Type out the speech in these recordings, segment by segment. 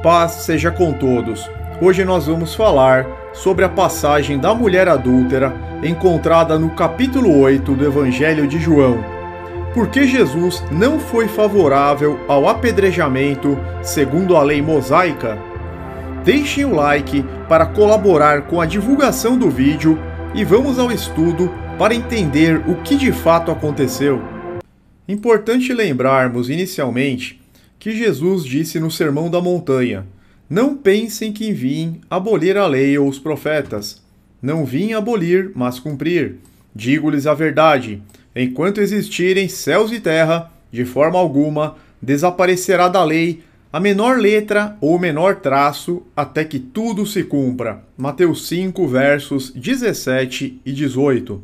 Paz seja com todos. Hoje nós vamos falar sobre a passagem da mulher adúltera encontrada no capítulo 8 do Evangelho de João. Por que Jesus não foi favorável ao apedrejamento segundo a lei mosaica? Deixem o like para colaborar com a divulgação do vídeo e vamos ao estudo para entender o que de fato aconteceu. Importante lembrarmos inicialmente que Jesus disse no Sermão da Montanha: não pensem que vim abolir a lei ou os profetas. Não vim abolir, mas cumprir. Digo-lhes a verdade: enquanto existirem céus e terra, de forma alguma desaparecerá da lei a menor letra ou menor traço, até que tudo se cumpra. Mateus 5, versos 17 e 18.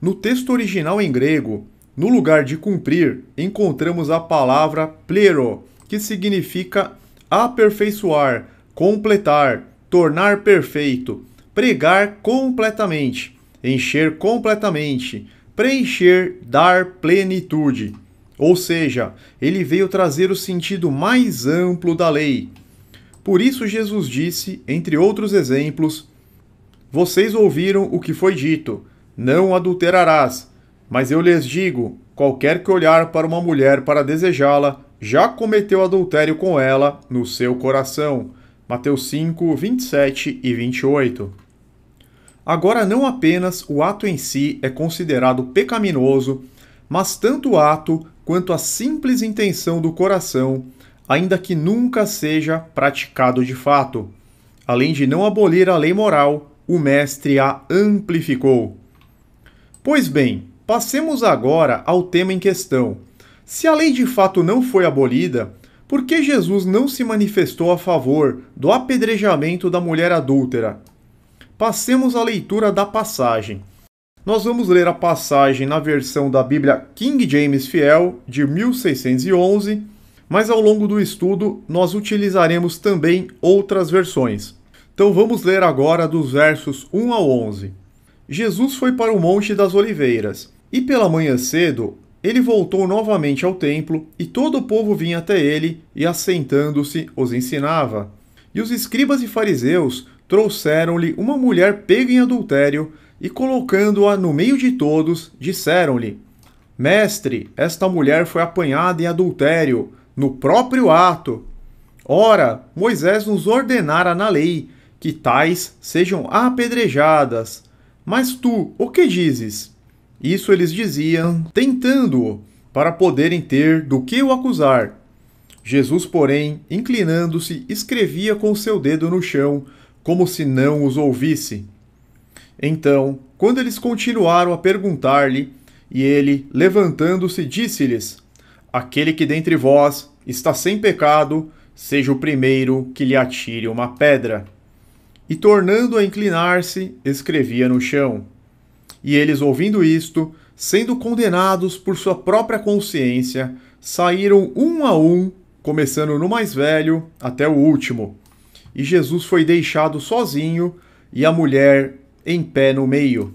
No texto original em grego, no lugar de cumprir, encontramos a palavra plero, que significa aperfeiçoar, completar, tornar perfeito, pregar completamente, encher completamente, preencher, dar plenitude. Ou seja, ele veio trazer o sentido mais amplo da lei. Por isso Jesus disse, entre outros exemplos: vocês ouviram o que foi dito, não adulterarás. Mas eu lhes digo, qualquer que olhar para uma mulher para desejá-la, já cometeu adultério com ela no seu coração. Mateus 5, 27 e 28. Agora, não apenas o ato em si é considerado pecaminoso, mas tanto o ato quanto a simples intenção do coração, ainda que nunca seja praticado de fato. Além de não abolir a lei moral, o Mestre a amplificou. Pois bem, passemos agora ao tema em questão. Se a lei de fato não foi abolida, por que Jesus não se manifestou a favor do apedrejamento da mulher adúltera? Passemos à leitura da passagem. Nós vamos ler a passagem na versão da Bíblia King James Fiel, de 1611, mas ao longo do estudo nós utilizaremos também outras versões. Então vamos ler agora dos versos 1 ao 11. Jesus foi para o Monte das Oliveiras, e pela manhã cedo ele voltou novamente ao templo, e todo o povo vinha até ele, e assentando-se os ensinava. E os escribas e fariseus trouxeram-lhe uma mulher pega em adultério, e colocando-a no meio de todos, disseram-lhe: Mestre, esta mulher foi apanhada em adultério, no próprio ato. Ora, Moisés nos ordenara na lei que tais sejam apedrejadas. Mas tu, o que dizes? Isso eles diziam, tentando-o, para poderem ter do que o acusar. Jesus, porém, inclinando-se, escrevia com o seu dedo no chão, como se não os ouvisse. Então, quando eles continuaram a perguntar-lhe, e ele, levantando-se, disse-lhes: aquele que dentre vós está sem pecado, seja o primeiro que lhe atire uma pedra. E tornando a inclinar-se, escrevia no chão. E eles, ouvindo isto, sendo condenados por sua própria consciência, saíram um a um, começando no mais velho até o último. E Jesus foi deixado sozinho, e a mulher em pé no meio.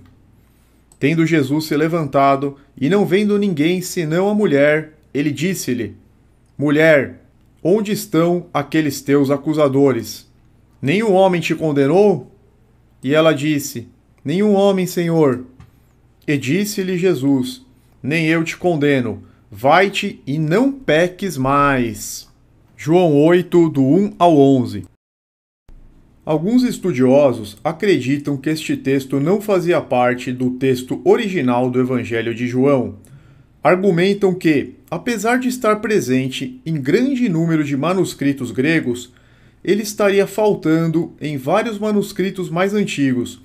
Tendo Jesus se levantado, e não vendo ninguém senão a mulher, ele disse-lhe: mulher, onde estão aqueles teus acusadores? Nenhum homem te condenou? E ela disse: nenhum homem, Senhor. E disse-lhe Jesus: nem eu te condeno, vai-te e não peques mais. João 8, do 1 ao 11. Alguns estudiosos acreditam que este texto não fazia parte do texto original do Evangelho de João. Argumentam que, apesar de estar presente em grande número de manuscritos gregos, ele estaria faltando em vários manuscritos mais antigos,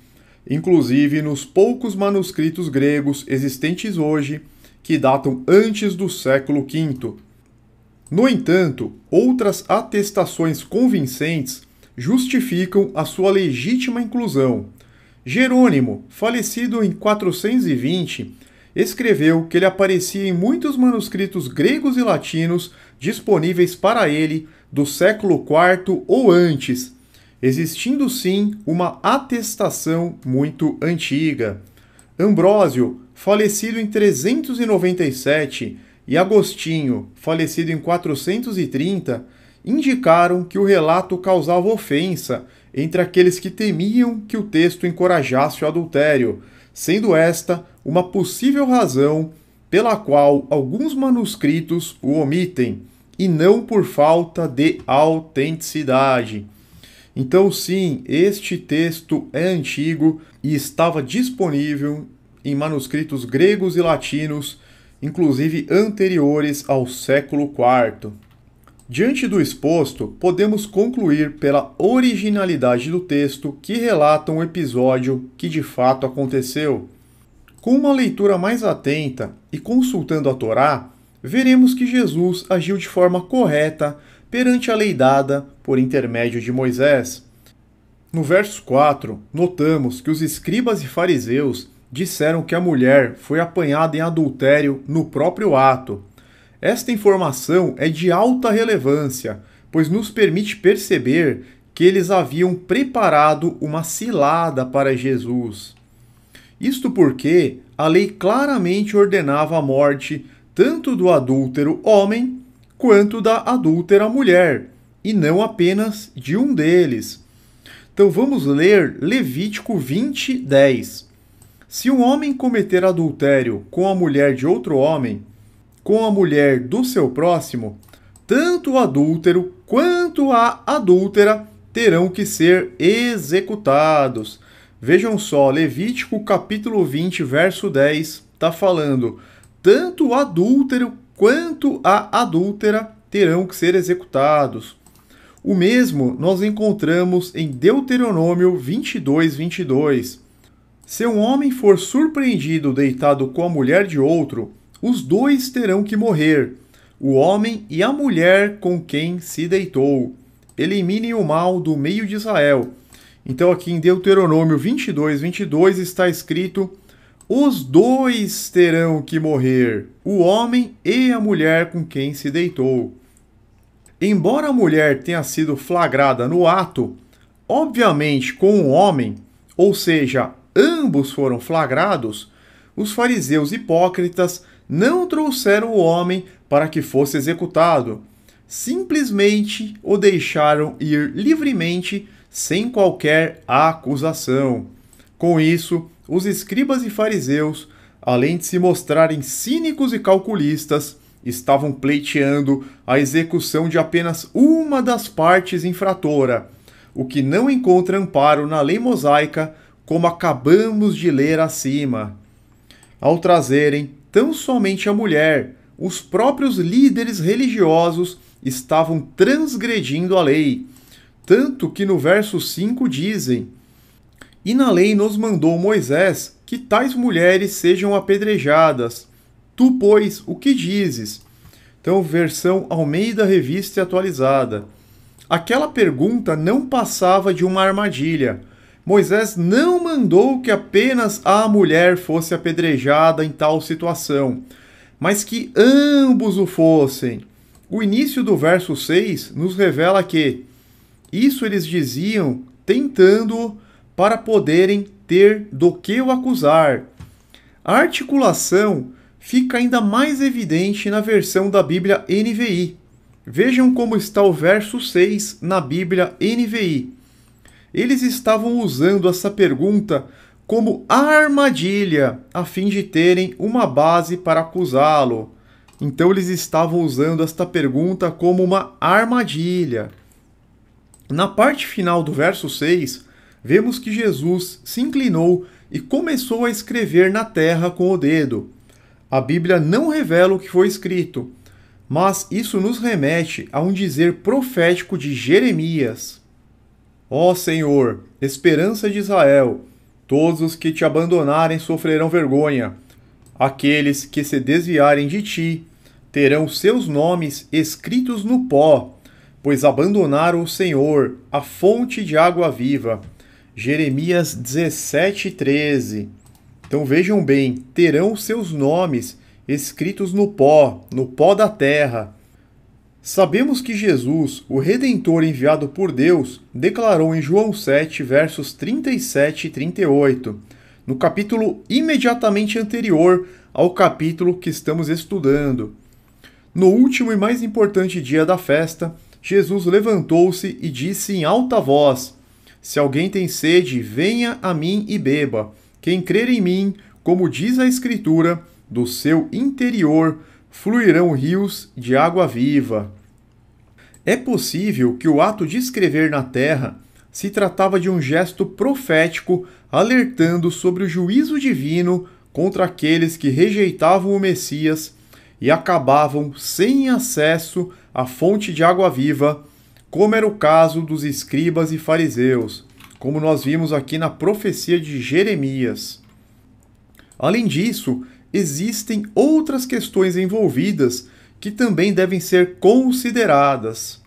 inclusive nos poucos manuscritos gregos existentes hoje, que datam antes do século V. No entanto, outras atestações convincentes justificam a sua legítima inclusão. Jerônimo, falecido em 420, escreveu que ele aparecia em muitos manuscritos gregos e latinos disponíveis para ele do século IV ou antes, existindo sim uma atestação muito antiga. Ambrósio, falecido em 397, e Agostinho, falecido em 430, indicaram que o relato causava ofensa entre aqueles que temiam que o texto encorajasse o adultério, sendo esta uma possível razão pela qual alguns manuscritos o omitem, e não por falta de autenticidade. Então, sim, este texto é antigo e estava disponível em manuscritos gregos e latinos, inclusive anteriores ao século IV. Diante do exposto, podemos concluir pela originalidade do texto que relata um episódio que de fato aconteceu. Com uma leitura mais atenta e consultando a Torá, veremos que Jesus agiu de forma correta perante a lei dada por intermédio de Moisés. No verso 4, notamos que os escribas e fariseus disseram que a mulher foi apanhada em adultério no próprio ato. Esta informação é de alta relevância, pois nos permite perceber que eles haviam preparado uma cilada para Jesus. Isto porque a lei claramente ordenava a morte tanto do adúltero homem quanto da adúltera mulher, e não apenas de um deles. Então vamos ler Levítico 20:10. Se um homem cometer adultério com a mulher de outro homem, com a mulher do seu próximo, tanto o adúltero quanto a adúltera terão que ser executados. Vejam só, Levítico capítulo 20, verso 10, está falando: tanto o adúltero quanto a adúltera terão que ser executados. O mesmo nós encontramos em Deuteronômio 22:22. Se um homem for surpreendido deitado com a mulher de outro, os dois terão que morrer, o homem e a mulher com quem se deitou. Eliminem o mal do meio de Israel. Então aqui em Deuteronômio 22:22 está escrito: os dois terão que morrer, o homem e a mulher com quem se deitou. Embora a mulher tenha sido flagrada no ato, obviamente com o homem, ou seja, ambos foram flagrados, os fariseus hipócritas não trouxeram o homem para que fosse executado. Simplesmente o deixaram ir livremente, sem qualquer acusação. Com isso, os escribas e fariseus, além de se mostrarem cínicos e calculistas, estavam pleiteando a execução de apenas uma das partes infratora, o que não encontra amparo na lei mosaica, como acabamos de ler acima. Ao trazerem tão somente a mulher, os próprios líderes religiosos estavam transgredindo a lei, tanto que no verso 5 dizem: e na lei nos mandou Moisés que tais mulheres sejam apedrejadas. Tu, pois, o que dizes? Então, versão Almeida Revista Atualizada. Aquela pergunta não passava de uma armadilha. Moisés não mandou que apenas a mulher fosse apedrejada em tal situação, mas que ambos o fossem. O início do verso 6 nos revela que isso eles diziam tentando para poderem ter do que o acusar. A articulação fica ainda mais evidente na versão da Bíblia NVI. Vejam como está o verso 6 na Bíblia NVI. Eles estavam usando essa pergunta como armadilha, a fim de terem uma base para acusá-lo. Então eles estavam usando esta pergunta como uma armadilha. Na parte final do verso 6, vemos que Jesus se inclinou e começou a escrever na terra com o dedo. A Bíblia não revela o que foi escrito, mas isso nos remete a um dizer profético de Jeremias. Ó Senhor, esperança de Israel, todos os que te abandonarem sofrerão vergonha. Aqueles que se desviarem de ti terão seus nomes escritos no pó, pois abandonaram o Senhor, a fonte de água viva. Jeremias 17:13. Então vejam bem, terão seus nomes escritos no pó da terra. Sabemos que Jesus, o Redentor enviado por Deus, declarou em João 7, versos 37 e 38, no capítulo imediatamente anterior ao capítulo que estamos estudando. No último e mais importante dia da festa, Jesus levantou-se e disse em alta voz: Se alguém tem sede, venha a mim e beba. Quem crer em mim, como diz a Escritura, do seu interior fluirão rios de água viva. É possível que o ato de escrever na terra se tratava de um gesto profético alertando sobre o juízo divino contra aqueles que rejeitavam o Messias e acabavam sem acesso à fonte de água viva, como era o caso dos escribas e fariseus, como nós vimos aqui na profecia de Jeremias. Além disso, existem outras questões envolvidas que também devem ser consideradas.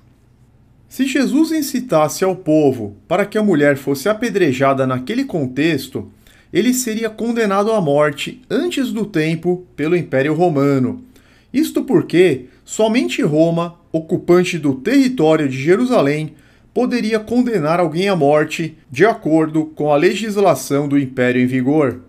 Se Jesus incitasse ao povo para que a mulher fosse apedrejada naquele contexto, ele seria condenado à morte antes do tempo pelo Império Romano. Isto porque somente Roma, ocupante do território de Jerusalém, poderia condenar alguém à morte de acordo com a legislação do Império em vigor.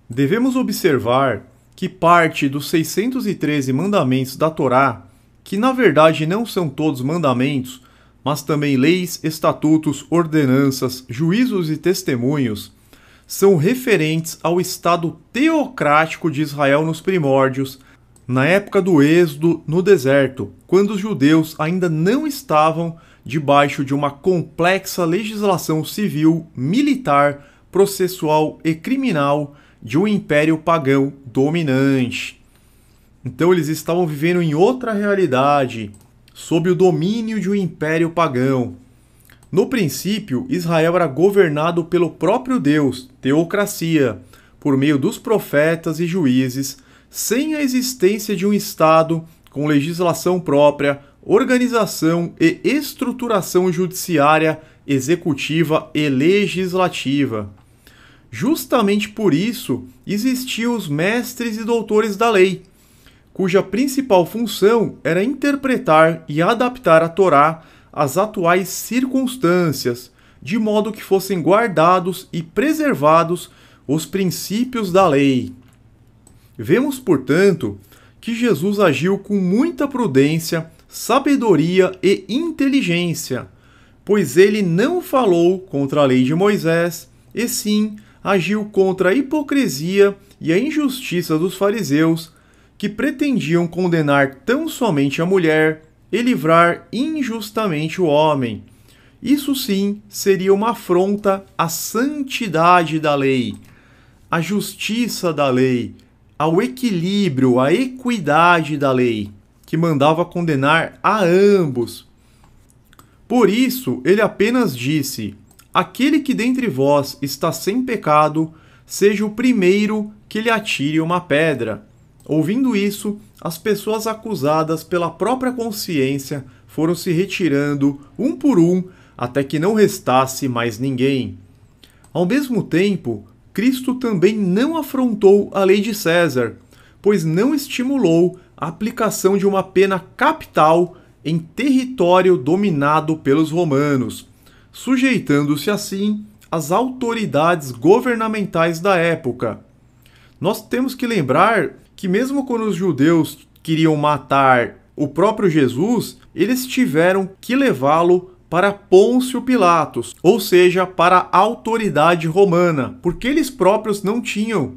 Devemos observar que parte dos 613 mandamentos da Torá, que na verdade não são todos mandamentos, mas também leis, estatutos, ordenanças, juízos e testemunhos, são referentes ao estado teocrático de Israel nos primórdios, na época do Êxodo no deserto, quando os judeus ainda não estavam debaixo de uma complexa legislação civil, militar, processual e criminal de um império pagão dominante. Então eles estavam vivendo em outra realidade, sob o domínio de um império pagão. No princípio, Israel era governado pelo próprio Deus, teocracia, por meio dos profetas e juízes, sem a existência de um Estado com legislação própria, organização e estruturação judiciária, executiva e legislativa. Justamente por isso existiam os mestres e doutores da lei, cuja principal função era interpretar e adaptar a Torá às atuais circunstâncias, de modo que fossem guardados e preservados os princípios da lei. Vemos, portanto, que Jesus agiu com muita prudência, sabedoria e inteligência, pois ele não falou contra a lei de Moisés, e sim agiu contra a hipocrisia e a injustiça dos fariseus, que pretendiam condenar tão somente a mulher e livrar injustamente o homem. Isso sim seria uma afronta à santidade da lei, à justiça da lei, ao equilíbrio, à equidade da lei, que mandava condenar a ambos. Por isso, ele apenas disse: aquele que dentre vós está sem pecado, seja o primeiro que lhe atire uma pedra. Ouvindo isso, as pessoas acusadas pela própria consciência foram se retirando, um por um, até que não restasse mais ninguém. Ao mesmo tempo, Cristo também não afrontou a lei de César, pois não estimulou a aplicação de uma pena capital em território dominado pelos romanos, sujeitando-se assim às autoridades governamentais da época. Nós temos que lembrar que mesmo quando os judeus queriam matar o próprio Jesus, eles tiveram que levá-lo para Pôncio Pilatos, ou seja, para a autoridade romana, porque eles próprios não tinham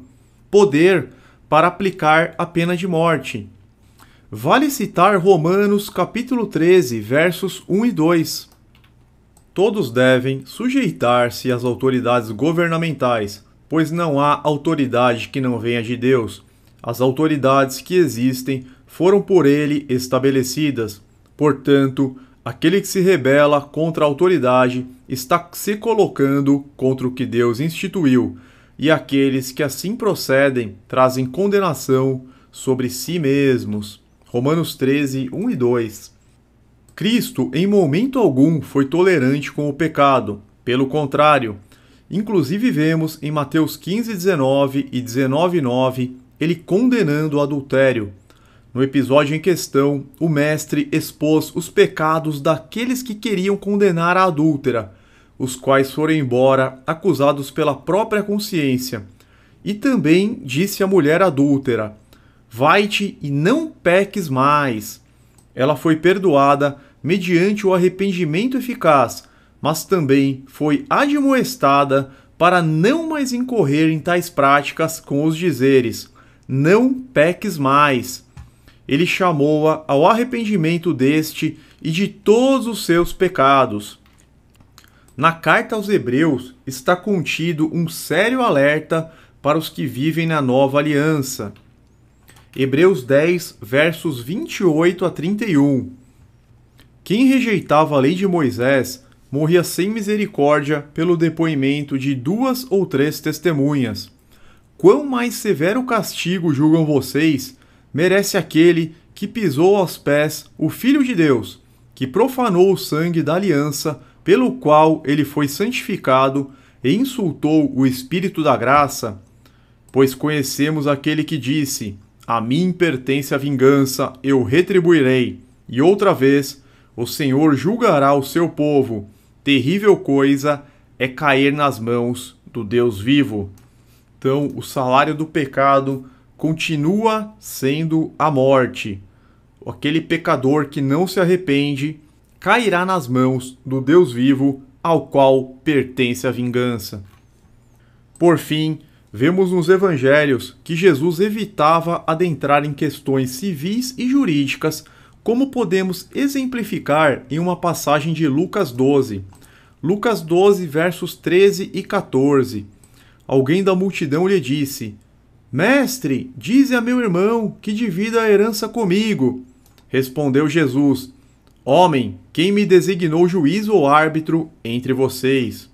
poder para aplicar a pena de morte. Vale citar Romanos capítulo 13, versos 1 e 2. Todos devem sujeitar-se às autoridades governamentais, pois não há autoridade que não venha de Deus. As autoridades que existem foram por ele estabelecidas. Portanto, aquele que se rebela contra a autoridade está se colocando contra o que Deus instituiu, e aqueles que assim procedem trazem condenação sobre si mesmos. Romanos 13, 1 e 2. Cristo, em momento algum, foi tolerante com o pecado. Pelo contrário, inclusive vemos em Mateus 15, 19 e 19, 9, ele condenando o adultério. No episódio em questão, o mestre expôs os pecados daqueles que queriam condenar a adúltera, os quais foram embora acusados pela própria consciência. E também disse à mulher adúltera: vai-te e não peques mais. Ela foi perdoada mediante o arrependimento eficaz, mas também foi admoestada para não mais incorrer em tais práticas com os dizeres: não peques mais. Ele chamou-a ao arrependimento deste e de todos os seus pecados. Na carta aos Hebreus está contido um sério alerta para os que vivem na nova aliança. Hebreus 10, versos 28 a 31. Quem rejeitava a lei de Moisés morria sem misericórdia pelo depoimento de 2 ou 3 testemunhas. Quão mais severo castigo, julgam vocês, merece aquele que pisou aos pés o Filho de Deus, que profanou o sangue da aliança, pelo qual ele foi santificado, e insultou o Espírito da graça? Pois conhecemos aquele que disse: a mim pertence a vingança, eu retribuirei. E outra vez, o Senhor julgará o seu povo. Terrível coisa é cair nas mãos do Deus vivo. Então, o salário do pecado continua sendo a morte. Aquele pecador que não se arrepende cairá nas mãos do Deus vivo, ao qual pertence a vingança. Por fim, vemos nos evangelhos que Jesus evitava adentrar em questões civis e jurídicas, como podemos exemplificar em uma passagem de Lucas 12. Lucas 12, versos 13 e 14. Alguém da multidão lhe disse: Mestre, dize a meu irmão que divida a herança comigo. Respondeu Jesus: Homem, quem me designou juiz ou árbitro entre vocês?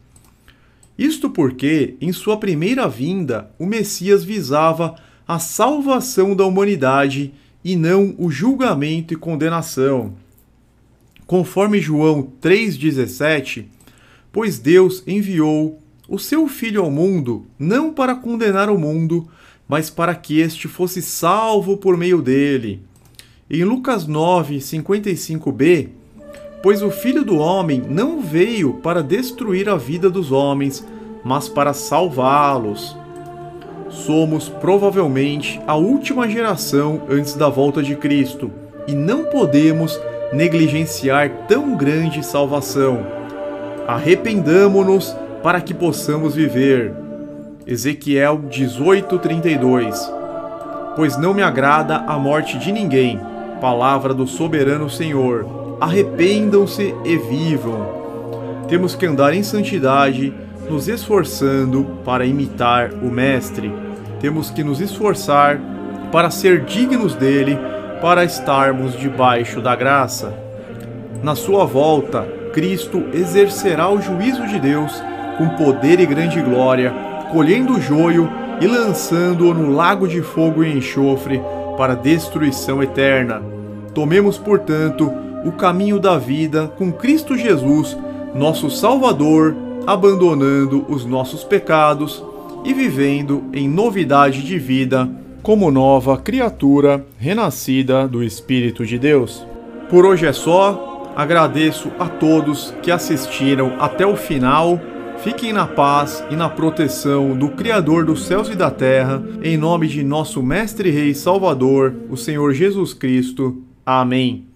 Isto porque, em sua primeira vinda, o Messias visava a salvação da humanidade e não o julgamento e condenação. Conforme João 3,17, pois Deus enviou o seu Filho ao mundo, não para condenar o mundo, mas para que este fosse salvo por meio dele. Em Lucas 9:55b, pois o Filho do Homem não veio para destruir a vida dos homens, mas para salvá-los. Somos provavelmente a última geração antes da volta de Cristo e não podemos negligenciar tão grande salvação. Arrependamo-nos para que possamos viver. Ezequiel 18:32. Pois não me agrada a morte de ninguém. Palavra do soberano Senhor. Arrependam-se e vivam. Temos que andar em santidade, nos esforçando para imitar o Mestre. Temos que nos esforçar para ser dignos dele, para estarmos debaixo da graça. Na sua volta, Cristo exercerá o juízo de Deus com poder e grande glória, colhendo o joio e lançando-o no lago de fogo e enxofre para destruição eterna. Tomemos, portanto, o caminho da vida com Cristo Jesus, nosso Salvador, abandonando os nossos pecados e vivendo em novidade de vida como nova criatura renascida do Espírito de Deus. Por hoje é só, agradeço a todos que assistiram até o final. Fiquem na paz e na proteção do Criador dos céus e da terra, em nome de nosso Mestre Rei Salvador, o Senhor Jesus Cristo. Amém.